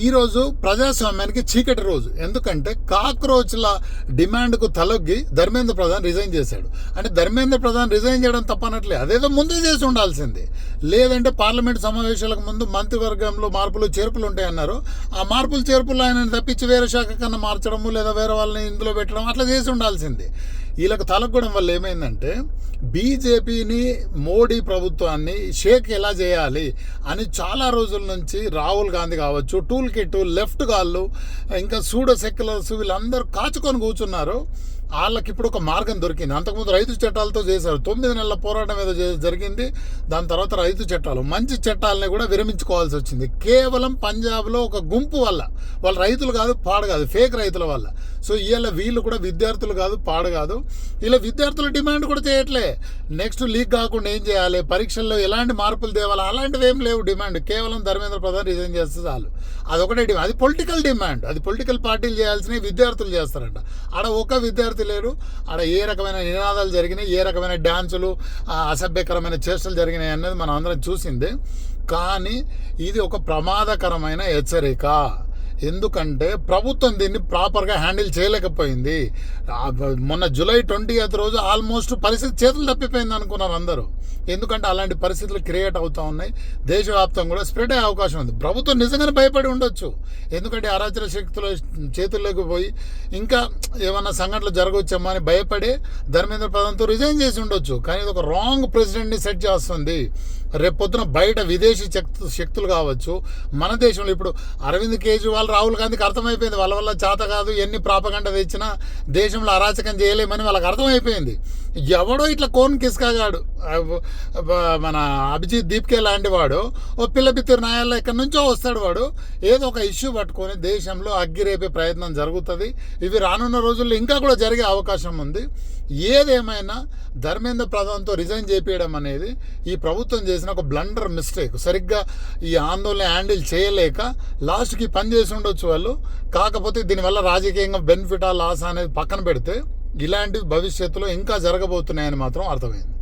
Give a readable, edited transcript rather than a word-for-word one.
ఈరోజు ప్రజాస్వామ్యానికి చీకటి రోజు. ఎందుకంటే కాక్రోచ్ల డిమాండ్కు తలొగ్గి ధర్మేంద్ర ప్రధాన్ రిజైన్ చేశాడు. అంటే ధర్మేంద్ర ప్రధాన్ రిజైన్ చేయడం తప్పనట్లే, అదేదో ముందు చేసి ఉండాల్సింది. లేదంటే పార్లమెంట్ సమావేశాలకు ముందు మంత్రివర్గంలో మార్పులు చేర్పులు ఉంటాయన్నారు. ఆ మార్పులు చేర్పులు ఆయన తప్పించి వేరే శాఖ కన్నా మార్చడము లేదా వేరే వాళ్ళని ఇందులో పెట్టడం అట్లా చేసి ఉండాల్సింది. వీళ్ళకి తలగడం వల్ల ఏమైందంటే బీజేపీని, మోడీ ప్రభుత్వాన్ని షేక్ ఎలా చేయాలి అని చాలా రోజుల నుంచి రాహుల్ గాంధీ కావచ్చు, టూల్ కిట్, లెఫ్ట్ గాళ్ళు, ఇంకా సూడో సెక్యులర్స్ వీళ్ళందరూ కాచుకొని కూర్చున్నారు. వాళ్ళకి ఇప్పుడు ఒక మార్గం దొరికింది. అంతకుముందు రైతు చట్టాలతో చేశారు. 9 నెలల పోరాటం ఏదో జరిగింది. దాని తర్వాత రైతు చట్టాలు, మంచి చట్టాలని కూడా విరమించుకోవాల్సి వచ్చింది. కేవలం పంజాబ్లో ఒక గుంపు వల్ల, వాళ్ళు రైతులు కాదు, పాడు కాదు, ఫేక్ రైతుల వల్ల. సో ఇవాళ వీళ్ళు కూడా విద్యార్థులు కాదు, పాడు కాదు. ఇలా విద్యార్థుల డిమాండ్ కూడా చేయట్లే. నెక్స్ట్ లీక్ కాకుండా ఏం చేయాలి, పరీక్షల్లో ఎలాంటి మార్పులు తేవాలి, అలాంటివి ఏం లేవు డిమాండ్. కేవలం ధర్మేంద్ర ప్రధాన్ రిజైన్ చేస్తే చాలు, అదొకటే డిమాండ్. అది పొలిటికల్ డిమాండ్. అది పొలిటికల్ పార్టీలు చేయాల్సినవి విద్యార్థులు చేస్తారంట. ఆడ ఒక విద్యార్థి లేరు. ఆడ ఏ రకమైన నినాదాలు జరిగినాయి, ఏ రకమైన డ్యాన్సులు, అసభ్యకరమైన చేష్టలు జరిగినాయి అనేది మనం అందరం చూసింది. కానీ ఇది ఒక ప్రమాదకరమైన హెచ్చరిక. ఎందుకంటే ప్రభుత్వం దీన్ని ప్రాపర్గా హ్యాండిల్ చేయలేకపోయింది. మొన్న జూలై 20th రోజు ఆల్మోస్ట్ పరిస్థితి చేతులు తప్పిపోయింది అనుకున్నారు అందరూ. ఎందుకంటే అలాంటి పరిస్థితులు క్రియేట్ అవుతూ ఉన్నాయి. దేశవ్యాప్తంగా కూడా స్ప్రెడ్ అయ్యే అవకాశం ఉంది. ప్రభుత్వం నిజంగానే భయపడి ఉండొచ్చు. ఎందుకంటే అరాచక శక్తుల చేతుల్లోకి పోయి ఇంకా ఏమన్నా సంఘటనలు జరగవచ్చేమో అని భయపడి ధర్మేంద్ర ప్రధాన్తో రిజైన్ చేసి ఉండొచ్చు. కానీ ఇది ఒక రాంగ్ ప్రెసిడెంట్ని సెట్ చేస్తుంది. రేపు పొద్దున బయట విదేశీ శక్తులు కావచ్చు, మన దేశంలో ఇప్పుడు అరవింద్ కేజ్రీవాల్, రాహుల్ గాంధీకి అర్థమైపోయింది వాళ్ళ వల్ల చేత కాదు, ఎన్ని ప్రాపగండ తెచ్చినా దేశంలో అరాచకం చేయలేమని వాళ్ళకి అర్థమైపోయింది. ఎవడో ఇట్లా కోన్ కిస్కాగాడు, మన అభిజిత్ దీప్కే లాంటి వాడు, ఓ పిల్లబిత్తిరి న్యాయాల్లో ఎక్కడి నుంచో వస్తాడు. వాడు ఏదో ఒక ఇష్యూ పట్టుకొని దేశంలో అగ్గిరేపే ప్రయత్నం జరుగుతుంది. ఇవి రానున్న రోజుల్లో ఇంకా కూడా జరిగే అవకాశం ఉంది. ఏదేమైనా ధర్మేంద్ర ప్రధాన్తో రిజైన్ చేపించడం అనేది ఈ ప్రభుత్వం చేసిన ఒక బ్లండర్ మిస్టేక్. సరిగ్గా ఈ ఆందోళన హ్యాండిల్ చేయలేక లాస్ట్కి పని చేసి ఉండొచ్చు వాళ్ళు. కాకపోతే దీనివల్ల రాజకీయంగా బెనిఫిటా లాస్ అనేది పక్కన పెడితే ఇలాంటివి భవిష్యత్తులో ఇంకా జరగబోతున్నాయని మాత్రం అర్థమైంది.